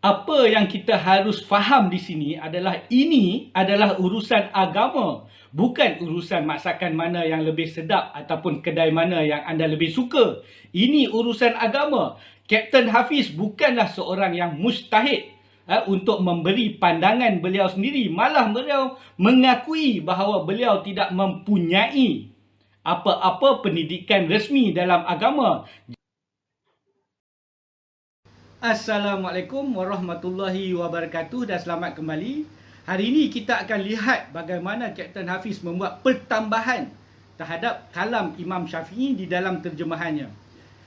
Apa yang kita harus faham di sini adalah ini adalah urusan agama, bukan urusan masakan mana yang lebih sedap ataupun kedai mana yang anda lebih suka. Ini urusan agama. Kapten Hafiz bukanlah seorang yang mujtahid untuk memberi pandangan beliau sendiri. Malah beliau mengakui bahawa beliau tidak mempunyai apa-apa pendidikan resmi dalam agama. Assalamualaikum warahmatullahi wabarakatuh dan selamat kembali. Hari ini kita akan lihat bagaimana Kapten Hafiz membuat pertambahan terhadap kalam Imam Syafi'i di dalam terjemahannya.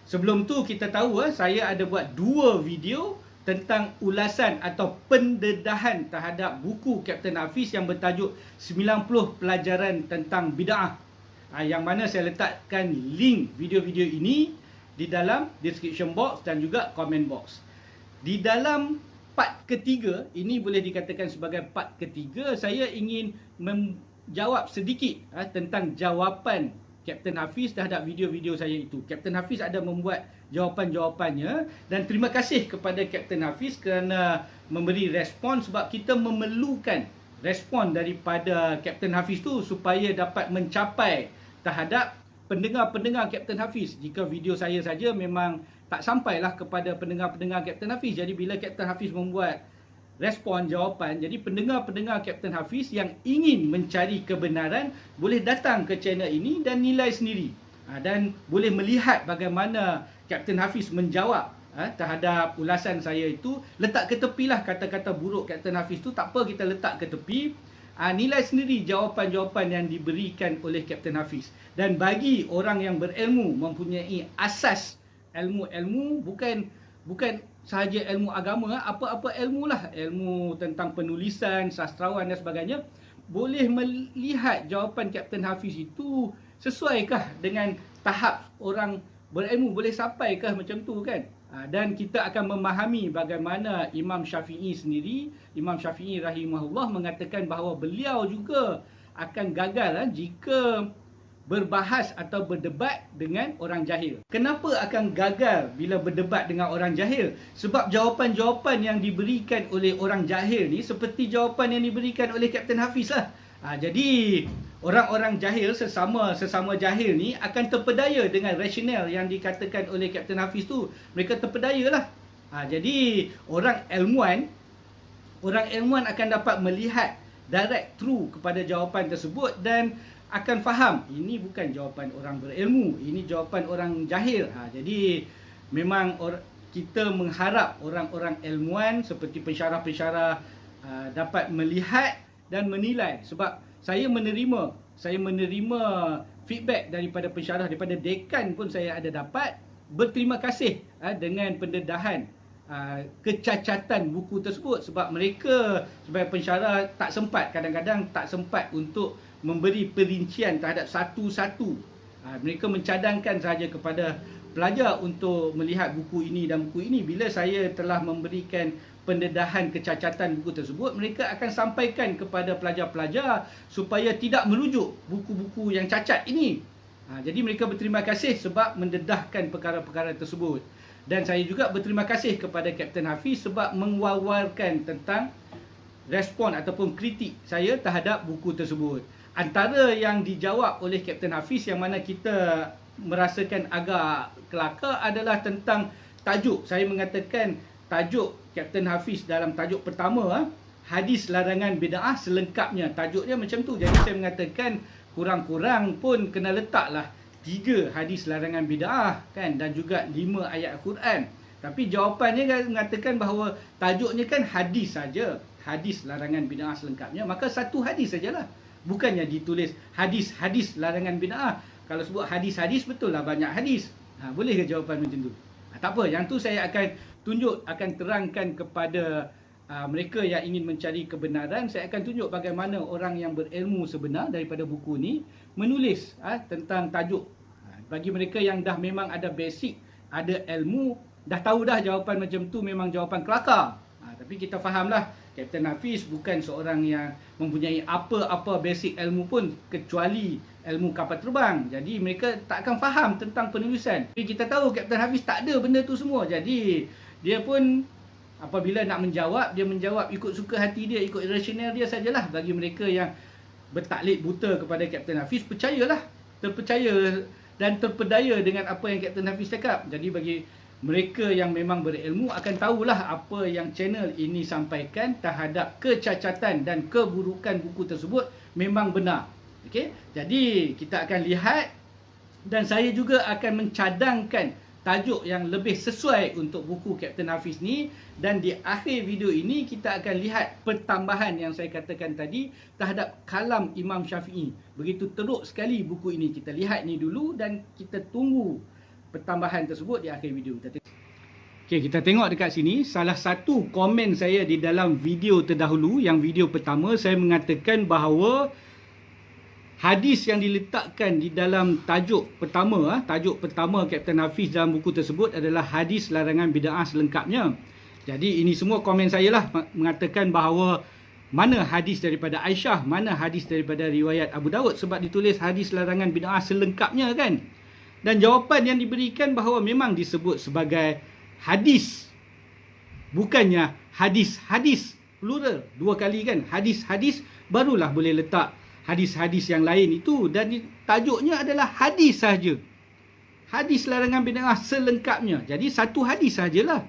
Sebelum tu kita tahu saya ada buat 2 video tentang ulasan atau pendedahan terhadap buku Kapten Hafiz yang bertajuk 90 pelajaran tentang bid'ah. Yang mana saya letakkan link video-video ini di dalam description box dan juga comment box. Di dalam part ketiga, ini boleh dikatakan sebagai part ketiga, saya ingin menjawab sedikit tentang jawapan Kapten Hafiz terhadap video-video saya itu. Kapten Hafiz ada membuat jawapan-jawapannya dan terima kasih kepada Kapten Hafiz kerana memberi respon, sebab kita memerlukan respon daripada Kapten Hafiz tu supaya dapat mencapai terhadap pendengar-pendengar Kapten Hafiz. Jika video saya saja memang tak sampailah kepada pendengar-pendengar Kapten Hafiz. Jadi bila Kapten Hafiz membuat respon jawapan, jadi pendengar-pendengar Kapten Hafiz yang ingin mencari kebenaran boleh datang ke channel ini dan nilai sendiri. Dan boleh melihat bagaimana Kapten Hafiz menjawab terhadap ulasan saya itu. Letak ke tepilah kata-kata buruk Kapten Hafiz tu, tak apa, kita letak ke tepi. Nilai sendiri jawapan-jawapan yang diberikan oleh Kapten Hafiz. Dan bagi orang yang berilmu, mempunyai asas ilmu-ilmu, bukan sahaja ilmu agama, apa-apa ilmu lah, ilmu tentang penulisan, sastrawan dan sebagainya, boleh melihat jawapan Kapten Hafiz itu sesuaikah dengan tahap orang berilmu, boleh sampaikah macam tu kan. Dan kita akan memahami bagaimana Imam Syafi'i sendiri, Imam Syafi'i rahimahullah, mengatakan bahawa beliau juga akan gagal jika berbahas atau berdebat dengan orang jahil. Kenapa akan gagal bila berdebat dengan orang jahil? Sebab jawapan-jawapan yang diberikan oleh orang jahil ni seperti jawapan yang diberikan oleh Kapten Hafiz lah. Jadi orang-orang jahil, sesama jahil ni akan terpedaya dengan rasional yang dikatakan oleh Kapten Hafiz tu. Mereka terpedaya lah. Jadi orang ilmuwan akan dapat melihat direct through kepada jawapan tersebut dan akan faham ini bukan jawapan orang berilmu, ini jawapan orang jahil. Jadi memang kita mengharap orang-orang ilmuwan seperti pensyarah-pensyarah dapat melihat dan menilai. Sebab saya menerima feedback daripada pensyarah, daripada dekan pun saya ada dapat berterima kasih dengan pendedahan kecacatan buku tersebut, sebab mereka sebagai pensyarah tak sempat, kadang-kadang tak sempat untuk memberi perincian terhadap satu-satu. Mereka mencadangkan sahaja kepada pelajar untuk melihat buku ini dan buku ini. Bila saya telah memberikan pendedahan kecacatan buku tersebut, mereka akan sampaikan kepada pelajar-pelajar supaya tidak merujuk buku-buku yang cacat ini. Jadi mereka berterima kasih sebab mendedahkan perkara-perkara tersebut. Dan saya juga berterima kasih kepada Kapten Hafiz sebab mengeluarkan tentang respon ataupun kritik saya terhadap buku tersebut. Antara yang dijawab oleh Kapten Hafiz yang mana kita merasakan agak kelakar adalah tentang tajuk. Saya mengatakan tajuk Kapten Hafiz dalam tajuk pertama, hadis larangan bid'ah selengkapnya. Tajuknya macam tu. Jadi saya mengatakan kurang-kurang pun kena letaklah 3 hadis larangan bid'ah kan, dan juga 5 ayat Al-Quran. Tapi jawapannya kan mengatakan bahawa tajuknya kan hadis saja, hadis larangan bid'ah selengkapnya, maka satu hadis sajalah. Bukannya ditulis hadis-hadis larangan bid'ah. Kalau sebut hadis-hadis, betul lah banyak hadis. Boleh ke jawapan macam tu? Tak apa, yang tu saya akan tunjuk, akan terangkan kepada mereka yang ingin mencari kebenaran. Saya akan tunjuk bagaimana orang yang berilmu sebenar daripada buku ni menulis tentang tajuk. Bagi mereka yang dah memang ada basic, ada ilmu, dah tahu dah jawapan macam tu memang jawapan kelakar. Tapi kita fahamlah Kapten Hafiz bukan seorang yang mempunyai apa-apa basic ilmu pun kecuali ilmu kapal terbang. Jadi mereka tak akan faham tentang penulisan. Tapi kita tahu Kapten Hafiz tak ada benda tu semua. Jadi dia pun Apabila nak menjawab, dia menjawab ikut suka hati dia, ikut rasional dia sajalah. Bagi mereka yang bertaklid buta kepada Kapten Hafiz, percayalah, terpercaya dan terpedaya dengan apa yang Kapten Hafiz cakap. Jadi bagi mereka yang memang berilmu akan tahulah apa yang channel ini sampaikan terhadap kecacatan dan keburukan buku tersebut memang benar. Okey, jadi kita akan lihat dan saya juga akan mencadangkan tajuk yang lebih sesuai untuk buku Kapten Hafiz ni, dan di akhir video ini kita akan lihat pertambahan yang saya katakan tadi terhadap kalam Imam Syafi'i. Begitu teruk sekali buku ini. Kita lihat ni dulu dan kita tunggu pertambahan tersebut di akhir video. Okey, kita tengok dekat sini salah satu komen saya di dalam video terdahulu, yang video pertama saya mengatakan bahawa hadis yang diletakkan di dalam tajuk pertama Kapten Hafiz dalam buku tersebut adalah hadis larangan bid'ah selengkapnya. Jadi ini semua komen saya lah, mengatakan bahawa mana hadis daripada Aisyah, mana hadis daripada riwayat Abu Daud, sebab ditulis hadis larangan bid'ah selengkapnya kan. Dan jawapan yang diberikan bahawa memang disebut sebagai hadis, bukannya hadis-hadis, plural, dua kali kan, hadis-hadis, barulah boleh letak hadis-hadis yang lain itu, dan tajuknya adalah hadis sahaja. Hadis larangan bid'ah selengkapnya. Jadi satu hadis sajalah.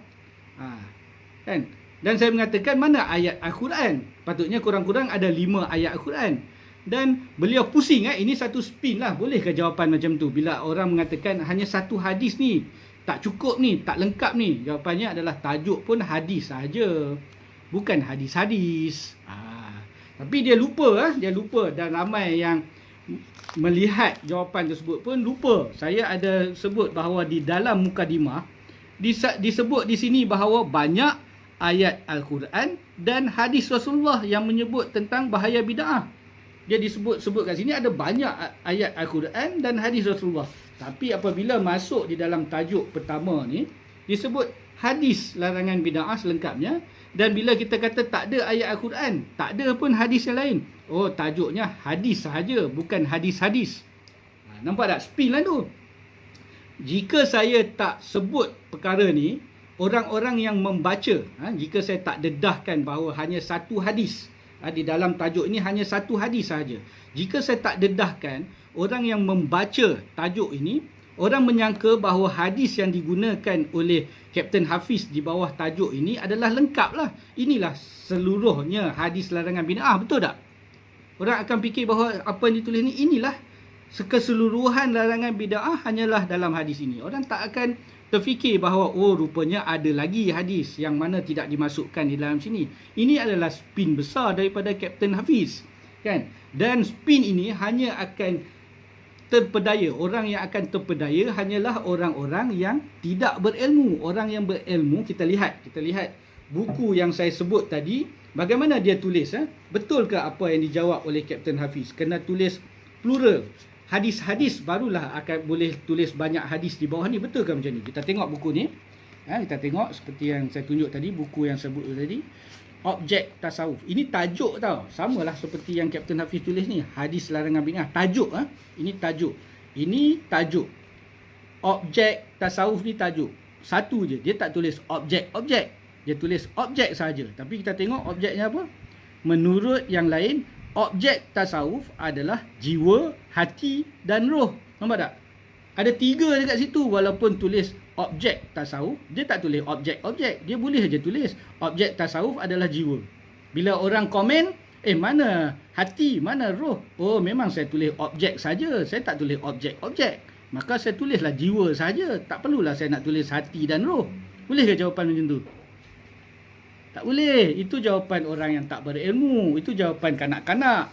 Kan? Dan saya mengatakan mana ayat Al-Quran? Patutnya kurang-kurang ada 5 ayat Al-Quran. Dan beliau pusing, ini satu spin lah. Bolehkah jawapan macam tu? Bila orang mengatakan hanya satu hadis ni, tak cukup ni, tak lengkap ni. Jawapannya adalah tajuk pun hadis saja, bukan hadis-hadis. Tapi dia lupa, dan ramai yang melihat jawapan tersebut pun lupa. Saya ada sebut bahawa di dalam mukadimah disebut di sini bahawa banyak ayat Al-Quran dan hadis Rasulullah yang menyebut tentang bahaya bid'ah. Dia disebut kat sini ada banyak ayat Al-Quran dan hadis Rasulullah. Tapi apabila masuk di dalam tajuk pertama ni, disebut hadis larangan bid'ah selengkapnya. Dan bila kita kata tak ada ayat Al-Quran, tak ada pun hadis yang lain, oh tajuknya hadis sahaja, bukan hadis-hadis. Nampak tak spin lah tu. Jika saya tak sebut perkara ni, orang-orang yang membaca, jika saya tak dedahkan bahawa hanya satu hadis, di dalam tajuk ini hanya satu hadis sahaja, jika saya tak dedahkan, orang yang membaca tajuk ini, orang menyangka bahawa hadis yang digunakan oleh Kapten Hafiz di bawah tajuk ini adalah lengkap lah. Inilah seluruhnya hadis larangan bid'ah, betul tak? Orang akan fikir bahawa apa yang ditulis ni, inilah keseluruhan larangan bid'ah hanyalah dalam hadis ini. Orang tak akan terfikir bahawa oh rupanya ada lagi hadis yang mana tidak dimasukkan di dalam sini. Ini adalah spin besar daripada Kapten Hafiz, kan? Dan spin ini hanya akan terpedaya. Orang yang akan terpedaya hanyalah orang-orang yang tidak berilmu. Orang yang berilmu, kita lihat buku yang saya sebut tadi, bagaimana dia tulis. Betulkah apa yang dijawab oleh Kapten Hafiz? Kena tulis plural. Hadis-hadis barulah akan boleh tulis banyak hadis di bawah ni. Betulkah macam ni? Kita tengok buku ni. Kita tengok seperti yang saya tunjuk tadi, buku yang saya sebut tadi. Objek tasawuf. Ini tajuk tau. Samalah seperti yang Kapten Hafiz tulis ni. Hadis larangan bid'ah. Tajuk. Ini tajuk. Ini tajuk. Objek tasawuf ni tajuk. Satu je. Dia tak tulis objek-objek. Dia tulis objek saja. Tapi kita tengok objeknya apa? Menurut yang lain, objek tasawuf adalah jiwa, hati dan roh. Nampak tak? Ada 3 dekat situ. Walaupun tulis objek tasawuf, dia tak tulis objek-objek. Dia boleh saja tulis objek tasawuf adalah jiwa. Bila orang komen, mana hati, mana roh? Oh, memang saya tulis objek saja. Saya tak tulis objek-objek. Maka saya tulislah jiwa saja. Tak perlulah saya nak tulis hati dan roh. Boleh ke jawapan macam tu? Tak boleh. Itu jawapan orang yang tak berilmu. Itu jawapan kanak-kanak.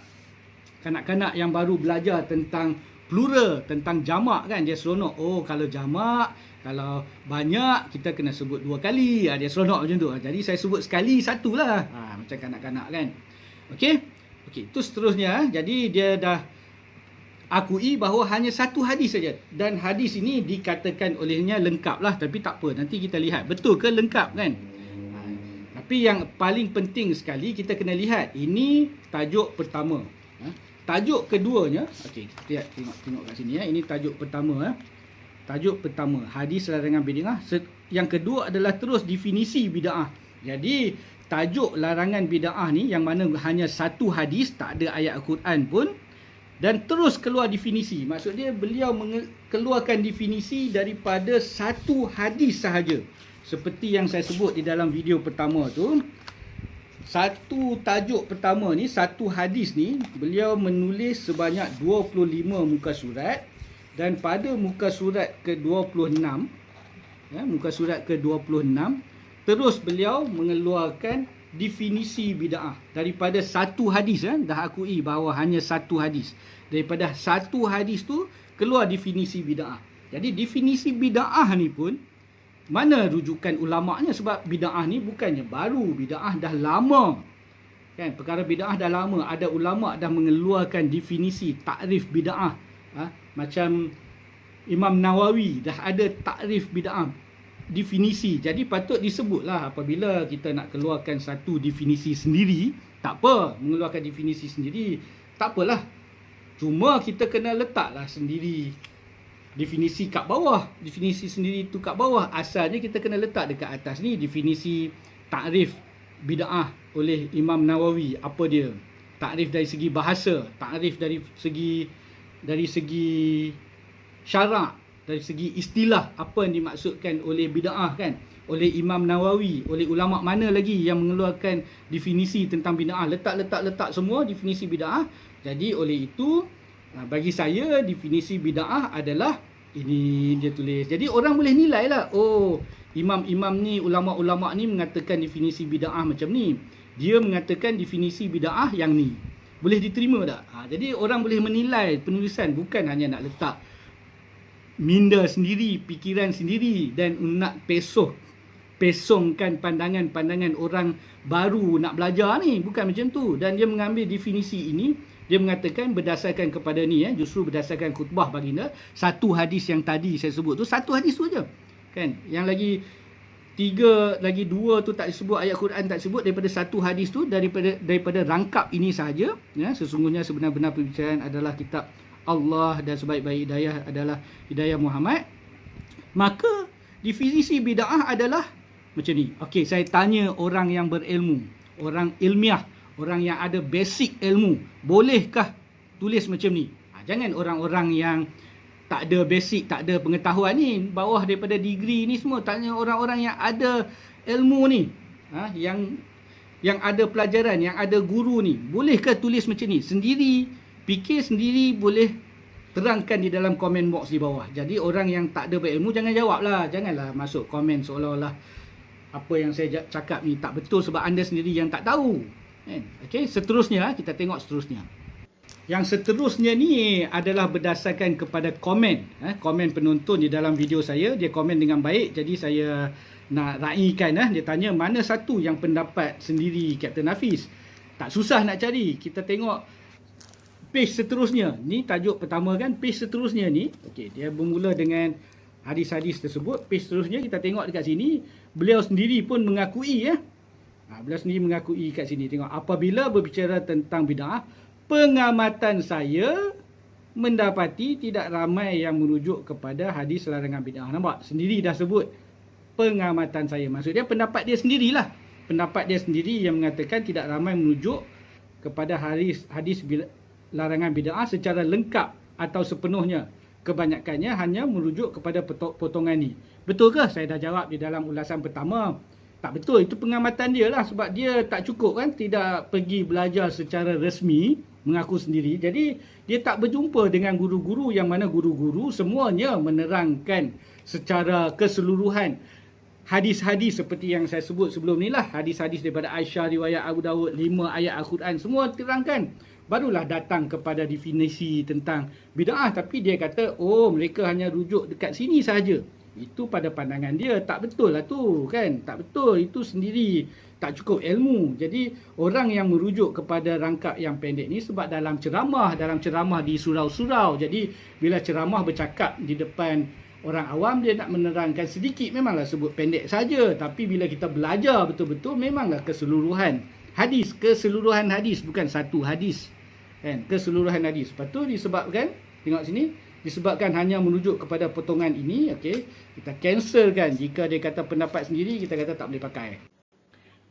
Kanak-kanak yang baru belajar tentang plural, tentang jamak kan. Dia seronok. Oh, kalau jamak, kalau banyak, kita kena sebut 2 kali. Dia seronok macam tu. Jadi saya sebut sekali, satulah. Macam kanak-kanak kan. Okey. Itu seterusnya. Jadi dia dah akui bahawa hanya satu hadis saja. Dan hadis ini dikatakan olehnya lengkap lah. Tapi tak apa. Nanti kita lihat. Betul ke lengkap kan? Tapi yang paling penting sekali kita kena lihat. Ini tajuk pertama. Tajuk keduanya. Okey, kita tengok kat sini. Ini tajuk pertama. Tajuk pertama, hadis larangan bid'ah. Yang kedua adalah terus definisi bid'ah. Jadi tajuk larangan bid'ah ni yang mana hanya satu hadis, tak ada ayat Al-Quran pun, dan terus keluar definisi. Maksud dia beliau keluarkan definisi daripada satu hadis sahaja. Seperti yang saya sebut di dalam video pertama tu, satu tajuk pertama ni, satu hadis ni, beliau menulis sebanyak 25 muka surat, dan pada muka surat ke-26, muka surat ke-26, terus beliau mengeluarkan definisi bid'ah daripada satu hadis. Dah akui bahawa hanya satu hadis. Daripada satu hadis tu keluar definisi bid'ah. Jadi definisi bid'ah ni pun mana rujukan ulama'nya, sebab bid'ah ni bukannya baru, bid'ah dah lama. Kan, perkara bid'ah dah lama. Ada ulama' dah mengeluarkan definisi takrif bid'ah. Macam Imam Nawawi dah ada takrif bid'ah, definisi. Jadi patut disebutlah apabila kita nak keluarkan satu definisi sendiri. Tak apa mengeluarkan definisi sendiri, tak apalah. Cuma kita kena letaklah sendiri definisi kat bawah. Definisi sendiri tu kat bawah. Asalnya kita kena letak dekat atas ni definisi takrif bid'ah oleh Imam Nawawi. Apa dia? Takrif dari segi bahasa, takrif dari segi syarak, dari segi istilah, apa yang dimaksudkan oleh bid'ah kan, oleh Imam Nawawi, oleh ulama' mana lagi yang mengeluarkan definisi tentang bid'ah. Letak semua definisi bid'ah. Jadi oleh itu, bagi saya definisi bid'ah adalah ini dia tulis. Jadi orang boleh nilai lah, oh imam-imam ni, ulama'-ulama' ni mengatakan definisi bid'ah macam ni, dia mengatakan definisi bid'ah yang ni. Boleh diterima tak? Jadi orang boleh menilai penulisan, bukan hanya nak letak minda sendiri, fikiran sendiri, dan nak pesongkan pandangan-pandangan orang baru nak belajar ni. Bukan macam tu. Dan dia mengambil definisi ini, dia mengatakan berdasarkan kepada ni, justru berdasarkan khutbah baginda. Satu hadis yang tadi saya sebut tu, satu hadis tu je kan. Yang lagi dua tu tak disebut, ayat Quran tak disebut. Daripada satu hadis tu, daripada rangkap ini sahaja, sesungguhnya sebenar-benar perbicaraan adalah kitab Allah, dan sebaik-baik hidayah adalah hidayah Muhammad. Maka definisi bid'ah adalah macam ni. Okey, saya tanya orang yang berilmu, orang ilmiah, orang yang ada basic ilmu, bolehkah tulis macam ni? Jangan orang-orang yang tak ada basic, tak ada pengetahuan ni, bawah daripada degree ni semua. Tanya orang-orang yang ada ilmu ni, yang ada pelajaran, yang ada guru ni, bolehkah tulis macam ni? Sendiri fikir sendiri, boleh terangkan di dalam komen box di bawah. Jadi orang yang tak ada berilmu jangan jawab lah. Janganlah masuk komen seolah-olah apa yang saya cakap ni tak betul sebab anda sendiri yang tak tahu. Okey, seterusnya kita tengok seterusnya. Yang seterusnya ni adalah berdasarkan kepada komen. Komen penonton di dalam video saya. Dia komen dengan baik, jadi saya nak raikan. Dia tanya mana satu yang pendapat sendiri Kapten Hafiz. Tak susah nak cari. Kita tengok page seterusnya. Ni tajuk pertama kan. Page seterusnya ni, okey, dia bermula dengan hadis-hadis tersebut. Page seterusnya kita tengok dekat sini, beliau sendiri pun mengakui beliau sendiri mengakui kat sini. Tengok, apabila berbicara tentang bid'ah, pengamatan saya mendapati tidak ramai yang merujuk kepada hadis larangan bid'ah. Nampak? Sendiri dah sebut pengamatan saya. Maksud dia pendapat dia sendirilah. Pendapat dia sendiri yang mengatakan tidak ramai merujuk kepada hadis larangan bid'ah secara lengkap atau sepenuhnya. Kebanyakannya hanya merujuk kepada potongan ni. Betul ke? Saya dah jawab di dalam ulasan pertama. Tak betul. Itu pengamatan dia lah. Sebab dia tak cukup kan. Tidak pergi belajar secara resmi. Mengaku sendiri. Jadi dia tak berjumpa dengan guru-guru, yang mana guru-guru semuanya menerangkan secara keseluruhan hadis-hadis seperti yang saya sebut sebelum ni lah. Hadis-hadis daripada Aisyah, riwayat Abu Dawud, 5 ayat Al-Quran, semua terangkan. Barulah datang kepada definisi tentang bid'ah. Tapi dia kata, oh mereka hanya rujuk dekat sini sahaja. Itu pada pandangan dia. Tak betul lah tu kan. Tak betul. Itu sendiri tak cukup ilmu. Jadi orang yang merujuk kepada rangkap yang pendek ni sebab dalam ceramah di surau-surau. Jadi bila ceramah bercakap di depan orang awam, dia nak menerangkan sedikit, memanglah sebut pendek saja. Tapi bila kita belajar betul-betul, memanglah keseluruhan hadis, bukan satu hadis kan, keseluruhan hadis. Lepas tu disebabkan, tengok sini, disebabkan hanya merujuk kepada potongan ini, okey, kita cancelkan. Jika dia kata pendapat sendiri, kita kata tak boleh pakai.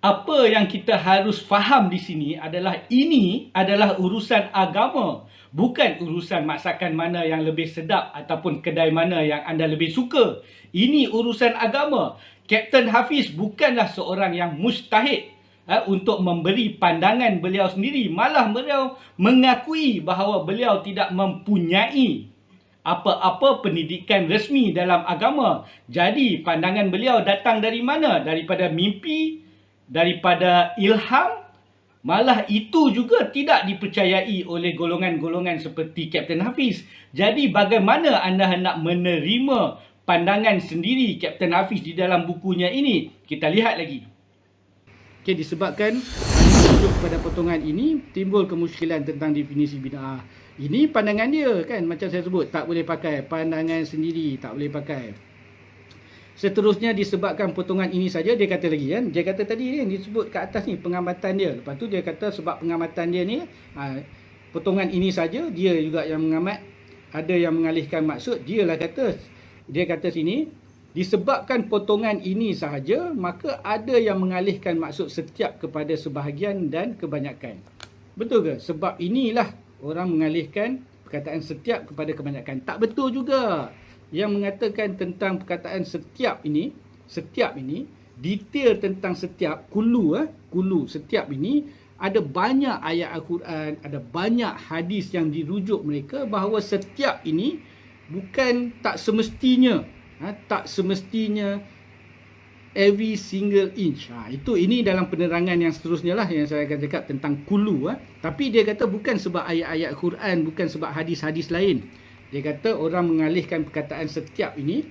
Apa yang kita harus faham di sini adalah ini adalah urusan agama, bukan urusan masakan mana yang lebih sedap ataupun kedai mana yang anda lebih suka. Ini urusan agama. Kapten Hafiz bukanlah seorang yang mustahid untuk memberi pandangan beliau sendiri. Malah beliau mengakui bahawa beliau tidak mempunyai apa-apa pendidikan resmi dalam agama. Jadi pandangan beliau datang dari mana? Daripada mimpi, daripada ilham. Malah itu juga tidak dipercayai oleh golongan-golongan seperti Kapten Hafiz. Jadi bagaimana anda hendak menerima pandangan sendiri Kapten Hafiz di dalam bukunya ini? Kita lihat lagi. Okay, disebabkan merujuk pada potongan ini timbul kemusykilan tentang definisi bid'ah. Ini pandangan dia kan, macam saya sebut, tak boleh pakai. Pandangan sendiri tak boleh pakai. Seterusnya disebabkan potongan ini saja, dia kata lagi kan, dia kata tadi kan, disebut kat atas ni pengamatan dia. Lepas tu dia kata sebab pengamatan dia ni, potongan ini saja, dia juga yang mengamat, ada yang mengalihkan maksud, dia kata sini, disebabkan potongan ini sahaja, maka ada yang mengalihkan maksud setiap kepada sebahagian dan kebanyakan. Betul ke? Sebab inilah orang mengalihkan perkataan setiap kepada kebanyakan. Tak betul juga. Yang mengatakan tentang perkataan setiap ini, detail tentang setiap, kulu setiap ini, ada banyak ayat Al-Quran, ada banyak hadis yang dirujuk mereka bahawa setiap ini bukan tak semestinya every single inch. Ini dalam penerangan yang seterusnya lah yang saya akan cakap tentang kulu. Tapi dia kata bukan sebab ayat-ayat Quran, bukan sebab hadis-hadis lain. Dia kata orang mengalihkan perkataan setiap ini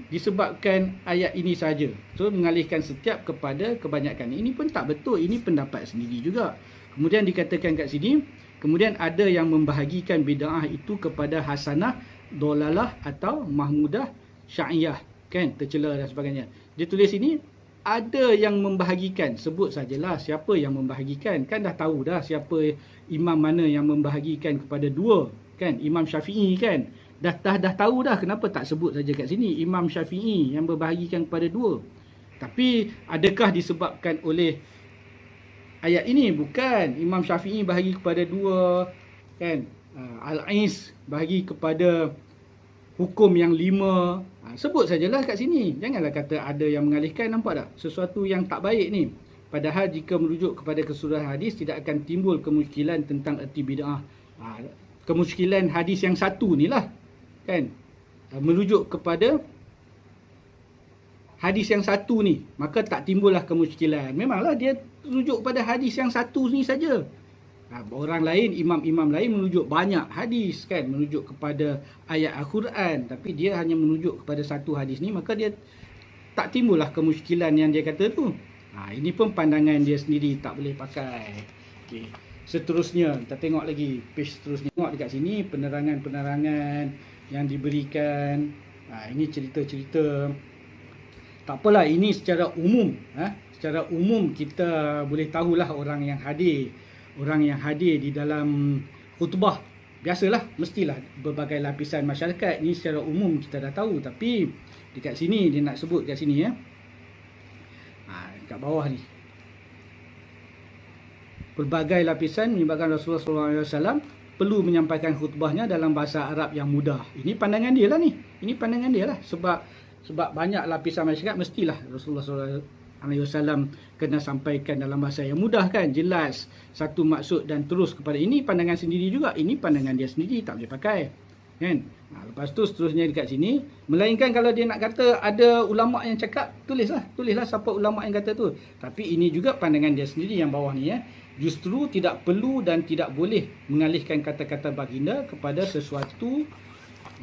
disebabkan ayat ini saja. So mengalihkan setiap kepada kebanyakan. Ini pun tak betul. Ini pendapat sendiri juga. Kemudian dikatakan kat sini, kemudian ada yang membahagikan bid'ah itu kepada hasanah, dolalah atau mahmudah, sya'iyah, kan, tercela dan sebagainya. Dia tulis ini, ada yang membahagikan. Sebut sajalah siapa yang membahagikan. Kan dah tahu dah siapa imam mana yang membahagikan kepada dua. Kan, Imam Syafi'i kan. Dah tahu dah, kenapa tak sebut saja kat sini Imam Syafi'i yang berbahagikan kepada dua. Tapi adakah disebabkan oleh ayat ini? Bukan. Imam Syafi'i bahagi kepada dua, kan. Al-Ais bahagi kepada hukum yang 5. Sebut sajalah kat sini. Janganlah kata ada yang mengalihkan. Nampak tak? Sesuatu yang tak baik ni. Padahal jika merujuk kepada keseluruhan hadis, tidak akan timbul kemusykilan tentang erti bid'ah. Kemusykilan hadis yang satu ni lah, kan, merujuk kepada hadis yang satu ni, maka tak timbullah kemusykilan. Memanglah dia rujuk pada hadis yang satu ni saja. Orang lain, imam-imam lain merujuk banyak hadis, kan, merujuk kepada ayat Al-Quran, tapi dia hanya merujuk kepada satu hadis ni, maka dia tak timbullah kemusykilan yang dia kata tu. Ini pun pandangan dia sendiri, tak boleh pakai. Okey. Seterusnya, kita tengok lagi page seterusnya. Tengok dekat sini penerangan-penerangan yang diberikan. Ini cerita-cerita. Tak apalah, ini secara umum. Secara umum kita boleh tahulah orang yang hadir. Orang yang hadir di dalam khutbah. Biasalah, mestilah berbagai lapisan masyarakat. Ini secara umum kita dah tahu. Tapi dekat sini, dia nak sebut kat sini. Dekat bawah ni. Berbagai lapisan menyebabkan Rasulullah SAW perlu menyampaikan khutbahnya dalam bahasa Arab yang mudah. Ini pandangan dia lah ni. Ini pandangan dia lah. Sebab banyak lapisan masyarakat, mestilah Rasulullah SAW kena sampaikan dalam bahasa yang mudah, kan. Jelas. Satu maksud dan terus kepada ini. Pandangan sendiri juga. Ini pandangan dia sendiri. Tak boleh pakai. Kan? Lepas tu seterusnya dekat sini. Melainkan kalau dia nak kata ada ulama' yang cakap, tulislah siapa ulama' yang kata tu. Tapi ini juga pandangan dia sendiri yang bawah ni. Justru tidak perlu dan tidak boleh mengalihkan kata-kata baginda kepada sesuatu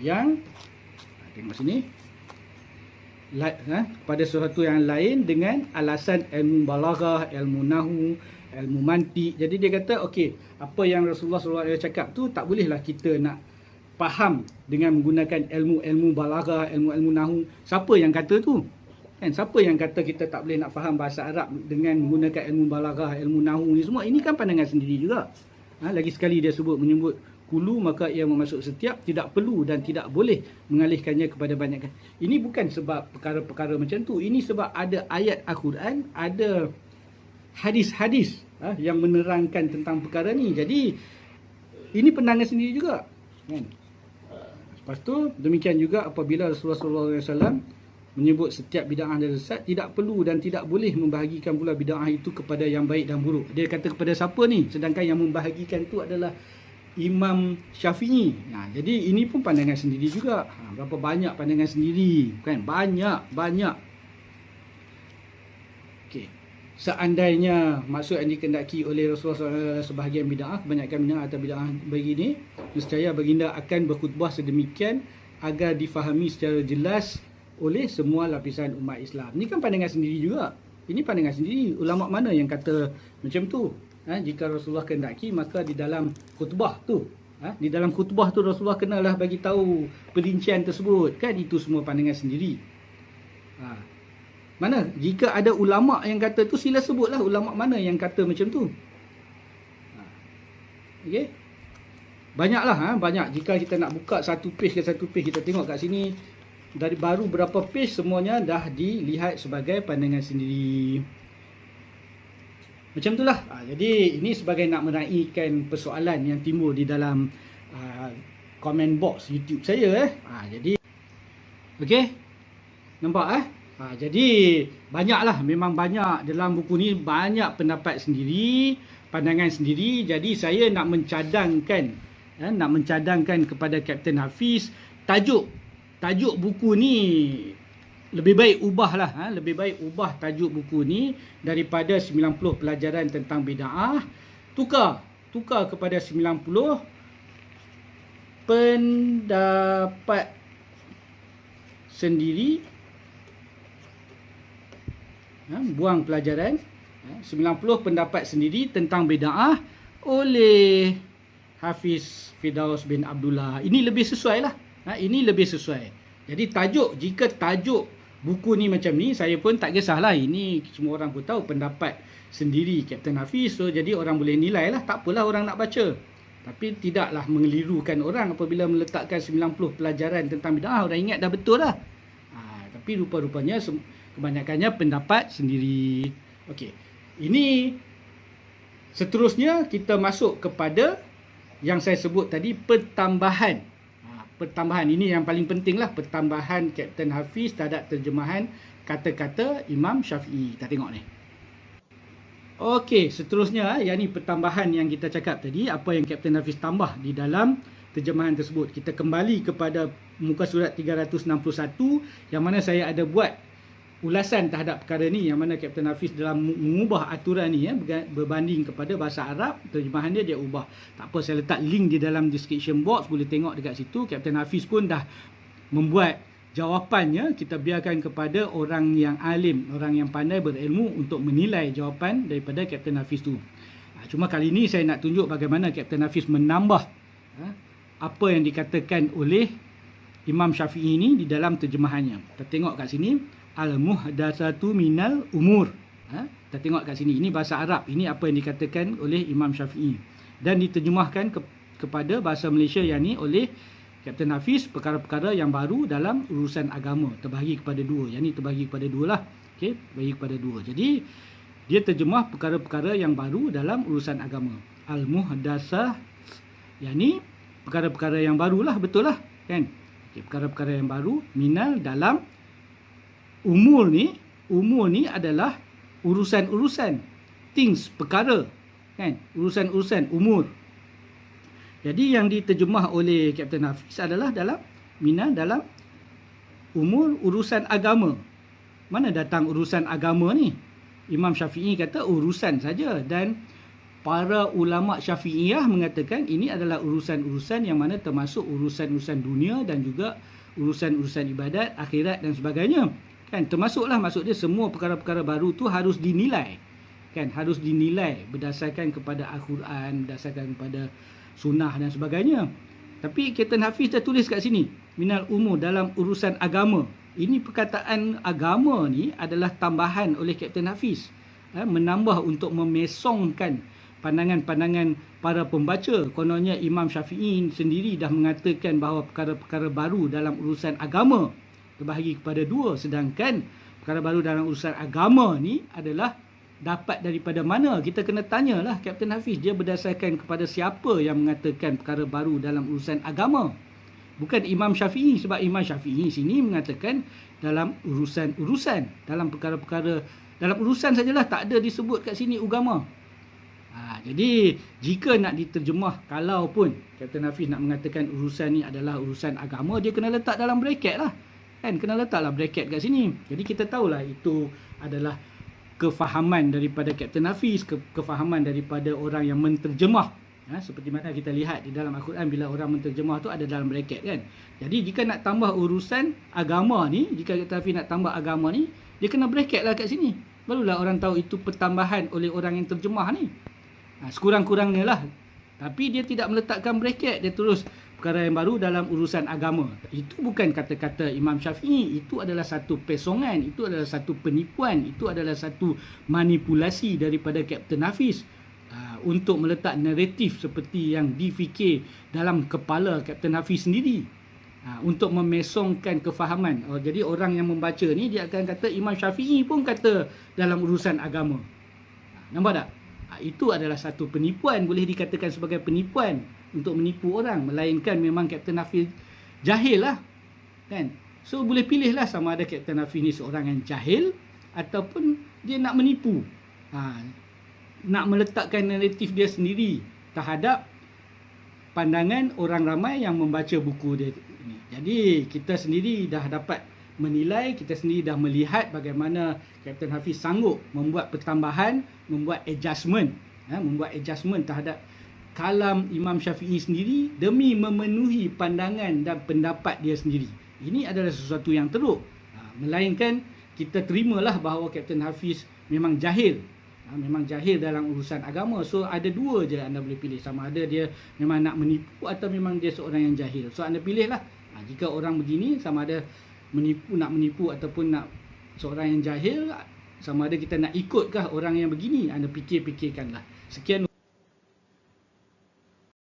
yang, tengok sini, pada sesuatu yang lain dengan alasan ilmu balaghah, ilmu nahu, ilmu mantik. Jadi dia kata, okey, apa yang Rasulullah SAW cakap tu tak bolehlah kita nak faham dengan menggunakan ilmu-ilmu balaghah, ilmu-ilmu nahu. Siapa yang kata tu? Kan, siapa yang kata kita tak boleh nak faham bahasa Arab dengan menggunakan ilmu balaghah, ilmu nahu ni semua? Ini kan pandangan sendiri juga. Lagi sekali dia menyebut kulu, maka ia bermaksud setiap, tidak perlu dan tidak boleh mengalihkannya kepada banyak. Ini bukan sebab perkara-perkara macam tu. Ini sebab ada ayat Al-Quran, ada hadis-hadis yang menerangkan tentang perkara ni. Jadi ini pandangan sendiri juga, kan? Lepas tu demikian juga apabila Rasulullah SAW menyebut setiap bid'ah dan sesat, tidak perlu dan tidak boleh membahagikan pula bid'ah itu kepada yang baik dan buruk. Dia kata kepada siapa ni? Sedangkan yang membahagikan tu adalah Imam Syafi'i. Jadi ini pun pandangan sendiri juga. Berapa banyak pandangan sendiri, kan? Banyak. Okey. Seandainya maksud yang dikehendaki oleh Rasulullah sebahagian bid'ah, kebanyakan bid'ah atau bid'ah begini, nescaya baginda akan berkhutbah sedemikian agar difahami secara jelas oleh semua lapisan umat Islam. Ini kan pandangan sendiri juga. Ini pandangan sendiri. Ulama mana yang kata macam tu? Jika Rasulullah kehendaki, maka di dalam khutbah tu, Rasulullah kenalah bagi tahu perincian tersebut, kan? Itu semua pandangan sendiri. Mana? Jika ada ulama yang kata tu, sila sebutlah ulama mana yang kata macam tu. Okey. Banyaklah, banyak. Jika kita nak buka satu page ke satu page, kita tengok kat sini dari baru berapa page, semuanya dah dilihat sebagai pandangan sendiri. Macam itulah. Jadi ini sebagai nak menaikkan persoalan yang timbul di dalam comment box YouTube saya. Jadi okey. Nampak jadi banyaklah, memang banyak dalam buku ni, banyak pendapat sendiri, pandangan sendiri. Jadi saya nak mencadangkan kepada Kapten Hafiz, tajuk buku ni lebih baik ubahlah, lebih baik ubah tajuk buku ni daripada 90 pelajaran tentang bid'ah, tukar kepada 90 pendapat sendiri. Buang pelajaran, 90 pendapat sendiri tentang bid'ah oleh Hafiz Firdaus bin Abdullah. Ini lebih sesuai lah. Ini lebih sesuai. Jadi jika tajuk buku ni macam ni, saya pun tak kisahlah. Ini semua orang pun tahu pendapat sendiri Kapten Hafiz. So jadi orang boleh nilai lah. Tak apalah orang nak baca. Tapi tidaklah mengelirukan orang apabila meletakkan 90 pelajaran tentang bid'ah. Orang ingat dah betul lah. Tapi rupa-rupanya kebanyakannya pendapat sendiri. Okey. Ini seterusnya kita masuk kepada yang saya sebut tadi, pertambahan. Pertambahan ini yang paling penting lah, pertambahan Kapten Hafiz terhadap terjemahan kata-kata Imam Syafi'i. Kita tengok ni. Okey, seterusnya yang ni pertambahan yang kita cakap tadi, apa yang Kapten Hafiz tambah di dalam terjemahan tersebut. Kita kembali kepada muka surat 361 yang mana saya ada buat ulasan terhadap perkara ni, yang mana Kapten Hafiz dalam mengubah aturan ni berbanding kepada bahasa Arab, terjemahan dia ubah. Tak apa, saya letak link di dalam description box, boleh tengok dekat situ. Kapten Hafiz pun dah membuat jawapannya. Kita biarkan kepada orang yang alim, orang yang pandai berilmu untuk menilai jawapan daripada Kapten Hafiz tu. Cuma kali ni saya nak tunjuk bagaimana Kapten Hafiz menambah apa yang dikatakan oleh Imam Syafi'i ni di dalam terjemahannya. Kita tengok kat sini, al-muhdatsatu minal umur. Kita tengok kat sini, ini bahasa Arab. Ini apa yang dikatakan oleh Imam Syafi'i dan diterjemahkan kepada bahasa Malaysia yang ni oleh Kapten Hafiz, perkara-perkara yang baru dalam urusan agama. Terbahagi kepada dua. Yang ni terbahagi kepada dua lah. Okey, bagi kepada dua. Jadi dia terjemah perkara-perkara yang baru dalam urusan agama. Al-muhdatsah, yang ni perkara-perkara yang barulah, betul lah, kan? Okey, perkara-perkara yang baru minal, dalam umur ni adalah urusan-urusan, things, perkara, kan? Urusan-urusan umur. Jadi yang diterjemah oleh Kapten Hafiz adalah dalam umur, urusan agama. Mana datang urusan agama ni? Imam Syafi'i kata urusan saja, dan para ulama Syafi'iyah mengatakan ini adalah urusan-urusan yang mana termasuk urusan-urusan dunia dan juga urusan-urusan ibadat, akhirat dan sebagainya. Kan, termasuklah, maksud dia semua perkara-perkara baru tu harus dinilai. Kan, harus dinilai berdasarkan kepada Al-Quran, berdasarkan kepada sunnah dan sebagainya. Tapi Kapten Hafiz dah tulis kat sini, minal umur, dalam urusan agama. Ini perkataan agama ni adalah tambahan oleh Kapten Hafiz. Menambah untuk memesongkan pandangan-pandangan para pembaca. Kononnya Imam Syafi'i sendiri dah mengatakan bahawa perkara-perkara baru dalam urusan agama terbahagi kepada dua, sedangkan perkara baru dalam urusan agama ni adalah dapat daripada mana? Kita kena tanyalah Kapten Hafiz, dia berdasarkan kepada siapa yang mengatakan perkara baru dalam urusan agama. Bukan Imam Syafi'i, sebab Imam Syafi'i sini mengatakan dalam urusan-urusan, dalam perkara-perkara, dalam urusan sajalah, tak ada disebut kat sini agama. Jadi jika nak diterjemah, kalau pun Kapten Hafiz nak mengatakan urusan ni adalah urusan agama, dia kena letak dalam bracket lah. Kan, kena letaklah bracket kat sini. Jadi kita tahulah itu adalah kefahaman daripada Kapten Hafiz, kefahaman daripada orang yang menterjemah. Seperti mana kita lihat di dalam Al-Quran, bila orang menterjemah tu ada dalam bracket kan. Jadi jika nak tambah urusan agama ni, jika Kapten Hafiz nak tambah agama ni, dia kena bracket lah kat sini. Barulah orang tahu itu pertambahan oleh orang yang terjemah ni. Sekurang-kurangnya lah. Tapi dia tidak meletakkan bracket, dia terus perkara yang baru dalam urusan agama. Itu bukan kata-kata Imam Syafi'i, itu adalah satu pesongan, itu adalah satu penipuan, itu adalah satu manipulasi daripada Kapten Hafiz untuk meletak naratif seperti yang difikir dalam kepala Kapten Hafiz sendiri, untuk memesongkan kefahaman. Jadi orang yang membaca ni, dia akan kata Imam Syafi'i pun kata dalam urusan agama. Nampak tak? Itu adalah satu penipuan, boleh dikatakan sebagai penipuan untuk menipu orang, melainkan memang Kapten Hafiz jahil lah kan. So boleh pilih lah sama ada Kapten Hafiz ni seorang yang jahil ataupun dia nak menipu, nak meletakkan naratif dia sendiri terhadap pandangan orang ramai yang membaca buku dia ni. Jadi kita sendiri dah dapat menilai, kita sendiri dah melihat bagaimana Kapten Hafiz sanggup membuat pertambahan, membuat adjustment terhadap kalam Imam Syafi'i sendiri demi memenuhi pandangan dan pendapat dia sendiri. Ini adalah sesuatu yang teruk. Melainkan kita terimalah bahawa Kapten Hafiz memang jahil. Memang jahil dalam urusan agama. So ada dua je anda boleh pilih. Sama ada dia memang nak menipu atau memang dia seorang yang jahil. So anda pilihlah. Jika orang begini, sama ada nak menipu ataupun nak seorang yang jahil, sama ada kita nak ikutkah orang yang begini, anda fikirkanlah. Sekian.